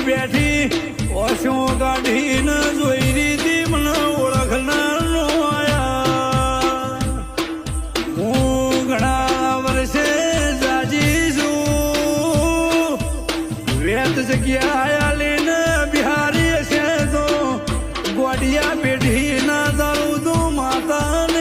બેઠી ઓછો કાઢીને જોઈ રીતી મને ઓળખનાર નો આયા હું ઘણા વર્ષે જાજી છું વેત જગ્યા આયા લઈને બિહારી છે તો ગોડિયા પેઢી ના દારૂ તો માતા